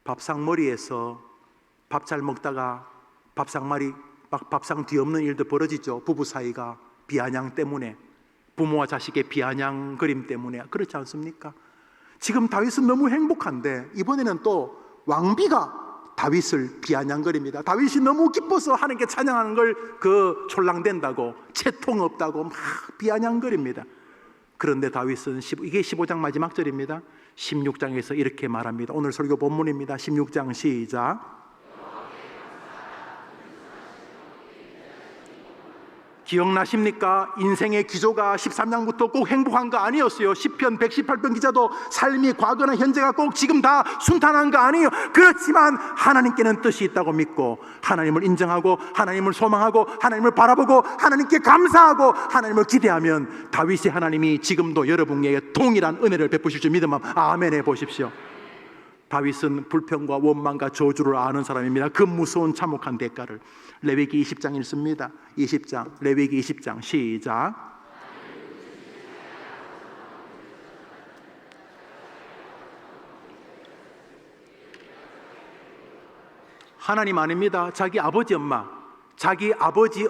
밥상머리에서 밥 잘 먹다가 밥상 뒤엎는 일도 벌어지죠. 부부 사이가 비아냥 때문에, 부모와 자식의 비아냥거림 때문에. 그렇지 않습니까? 지금 다윗은 너무 행복한데 이번에는 또 왕비가 다윗을 비아냥거립니다. 다윗이 너무 기뻐서 하나님께 찬양하는 걸 촐랑댄다고, 채통 없다고 막 비아냥거립니다. 그런데 다윗은 이게 15장 마지막 절입니다. 16장에서 이렇게 말합니다. 오늘 설교 본문입니다. 16장 시작. 기억나십니까? 인생의 기조가 13장부터 꼭 행복한 거 아니었어요. 시편 118편 기자도 삶이 과거나 현재가 꼭 지금 다 순탄한 거 아니에요. 그렇지만 하나님께는 뜻이 있다고 믿고 하나님을 인정하고 하나님을 소망하고 하나님을 바라보고 하나님께 감사하고 하나님을 기대하면 다윗의 하나님이 지금도 여러분에게 동일한 은혜를 베푸실 줄 믿으면 아멘 해보십시오. 다윗은 불평과 원망과 저주를 아는 사람입니다. 그 무서운 참혹한 대가를. 레위기 20장 읽습니다. 20장, 레위기 20장 시작. 하나님 아닙니다. 자기 아버지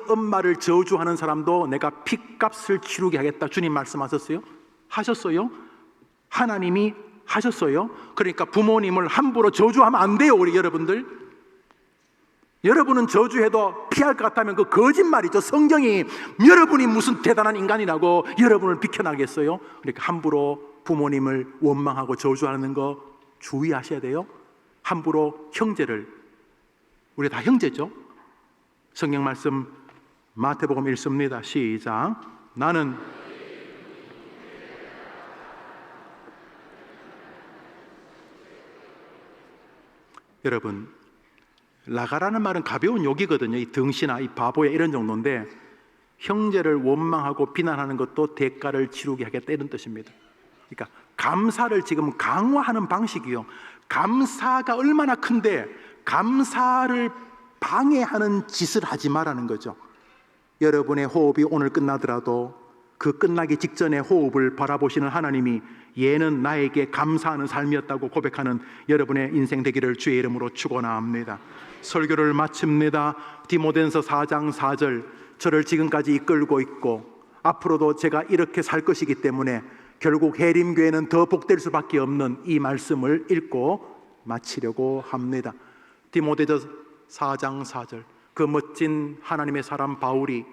엄마를 저주하는 사람도 내가 핏값을 치르게 하겠다. 주님 말씀하셨어요? 하셨어요? 하나님이 하셨어요? 그러니까 부모님을 함부로 저주하면 안 돼요. 우리 여러분들, 여러분은 저주해도 피할 것 같다면 그 거짓말이죠. 성경이 여러분이 무슨 대단한 인간이라고 여러분을 비켜나겠어요? 그러니까 함부로 부모님을 원망하고 저주하는 거 주의하셔야 돼요. 함부로 형제를, 우리 다 형제죠. 성경 말씀 마태복음 읽습니다. 시작. 나는 여러분, 라가라는 말은 가벼운 욕이거든요. 이 등신아, 이 바보야, 이런 정도인데 형제를 원망하고 비난하는 것도 대가를 치르게 하겠다, 이런 뜻입니다. 그러니까 감사를 지금 강화하는 방식이요. 감사가 얼마나 큰데 감사를 방해하는 짓을 하지 말라는 거죠. 여러분의 호흡이 오늘 끝나더라도 그 끝나기 직전에 호흡을 바라보시는 하나님이 얘는 나에게 감사하는 삶이었다고 고백하는 여러분의 인생 되기를 주의 이름으로 축원합니다. 설교를 마칩니다. 디모데전서 4장 4절, 저를 지금까지 이끌고 있고 앞으로도 제가 이렇게 살 것이기 때문에 결국 해림교회는 더 복될 수밖에 없는 이 말씀을 읽고 마치려고 합니다. 디모데전서 4장 4절, 그 멋진 하나님의 사람 바울이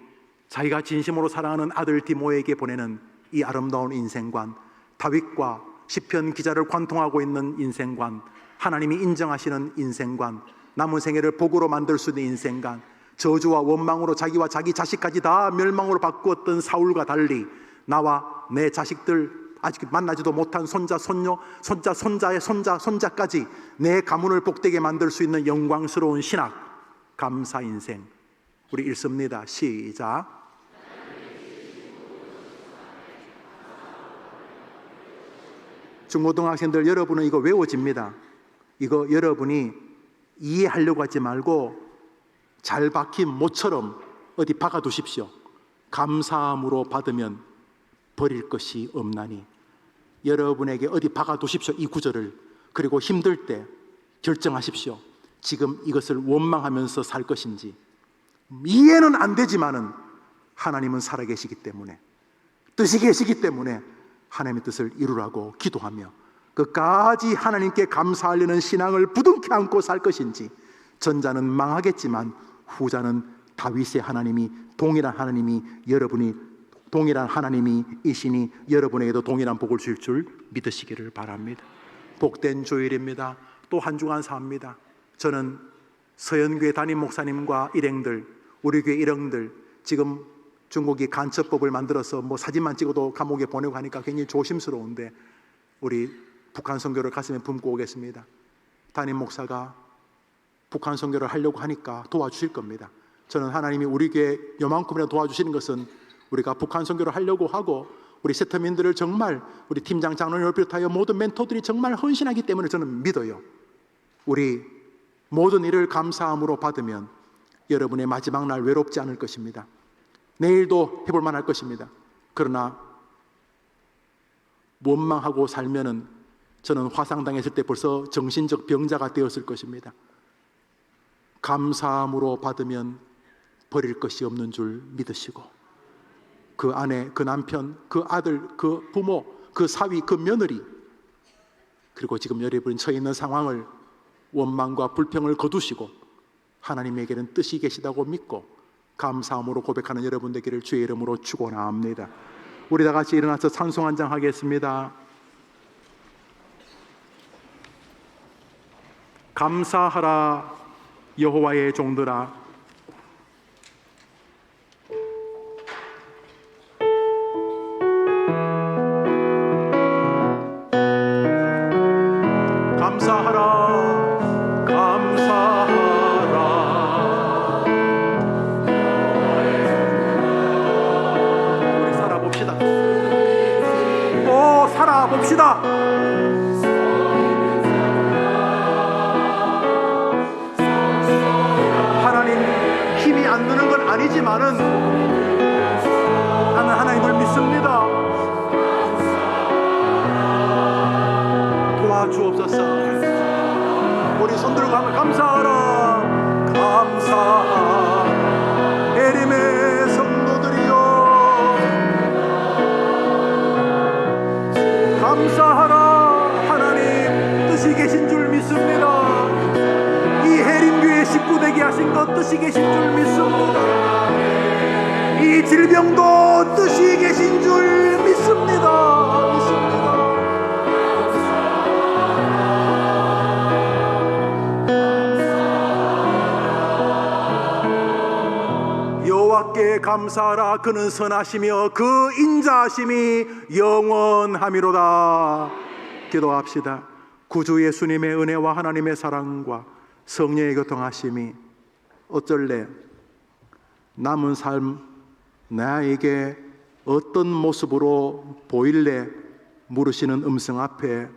자기가 진심으로 사랑하는 아들 디모에게 보내는 이 아름다운 인생관, 다윗과 시편 기자를 관통하고 있는 인생관, 하나님이 인정하시는 인생관, 남은 생애를 복으로 만들 수 있는 인생관, 저주와 원망으로 자기와 자기 자식까지 다 멸망으로 바꾸었던 사울과 달리 나와 내 자식들 아직 만나지도 못한 손자, 손녀, 손자, 손자의 손자, 손자까지 내 가문을 복되게 만들 수 있는 영광스러운 신학, 감사 인생 우리 읽습니다. 시작. 중고등학생들, 여러분은 이거 외워집니다. 이거 여러분이 이해하려고 하지 말고 잘 박힌 모처럼 어디 박아 두십시오. 감사함으로 받으면 버릴 것이 없나니. 여러분에게 어디 박아 두십시오, 이 구절을. 그리고 힘들 때 결정하십시오. 지금 이것을 원망하면서 살 것인지. 이해는 안 되지만은 하나님은 살아계시기 때문에, 뜻이 계시기 때문에 하나님의 뜻을 이루라고 기도하며 끝까지 하나님께 감사하려는 신앙을 부둥켜 안고 살 것인지. 전자는 망하겠지만 후자는 다윗의 하나님이, 동일한 하나님이, 여러분이 동일한 하나님이시니 여러분에게도 동일한 복을 주실 줄 믿으시기를 바랍니다. 복된 주일입니다. 또 한 주간 삽니다. 저는 서연교회 담임 목사님과 일행들, 우리 교회 일행들, 지금 중국이 간첩법을 만들어서 뭐 사진만 찍어도 감옥에 보내고 하니까 굉장히 조심스러운데 우리 북한 선교를 가슴에 품고 오겠습니다. 담임 목사가 북한 선교를 하려고 하니까 도와주실 겁니다. 저는 하나님이 우리 교회 요만큼이나 도와주시는 것은 우리가 북한 선교를 하려고 하고 우리 세터민들을 정말 우리 팀장, 장로님을 비롯하여 모든 멘토들이 정말 헌신하기 때문에 저는 믿어요. 우리 모든 일을 감사함으로 받으면 여러분의 마지막 날 외롭지 않을 것입니다. 내일도 해볼 만할 것입니다. 그러나 원망하고 살면은 저는 화상당했을 때 벌써 정신적 병자가 되었을 것입니다. 감사함으로 받으면 버릴 것이 없는 줄 믿으시고 그 아내, 그 남편, 그 아들, 그 부모, 그 사위, 그 며느리, 그리고 지금 여러분이 처해 있는 상황을 원망과 불평을 거두시고 하나님에게는 뜻이 계시다고 믿고 감사함으로 고백하는 여러분 되기를 주의 이름으로 축원합니다. 우리 다 같이 일어나서 찬송 한 장 하겠습니다. 감사하라 여호와의 종들아. 감사하라, 감사하라. 우리 살아봅시다. 오, 살아봅시다. 하나님 힘이 안 드는 건 아니지만은 나는 하나님을 믿습니다. 도와주옵소서. 우리 손들고 하면 감사하라, 감사하라. 에림의 성도들이여 감사하라. 하나님 뜻이 계신 줄 믿습니다. 이 해림교회 식구 되게 하신 것 뜻이 계신 줄 믿습니다. 이 질병도 뜻이 계신 줄 믿습니다. 여호와께 감사하라. 그는 선하시며 그 인자하심이 영원하미로다. 기도합시다. 구주 예수님의 은혜와 하나님의 사랑과 성령의 교통하심이 어쩔래 남은 삶 나에게 어떤 모습으로 보일래 물으시는 음성 앞에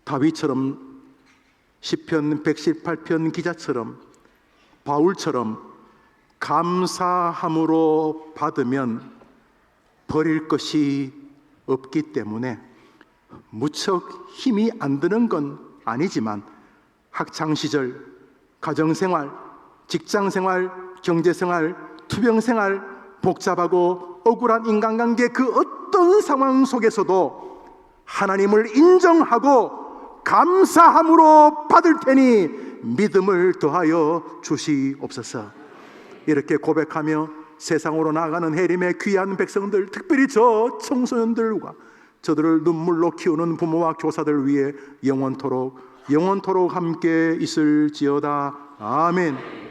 다윗처럼 시편 118편 기자처럼 바울처럼 감사함으로 받으면 버릴 것이 없기 때문에 무척 힘이 안 드는 건 아니지만 학창시절, 가정생활, 직장생활, 경제생활, 투병생활, 복잡하고 억울한 인간관계 그 어떤 상황 속에서도 하나님을 인정하고 감사함으로 받을 테니 믿음을 더하여 주시옵소서. 이렇게 고백하며 세상으로 나아가는 해림의 귀한 백성들, 특별히 저 청소년들과 저들을 눈물로 키우는 부모와 교사들 위해 영원토록 함께 있을지어다. 아멘.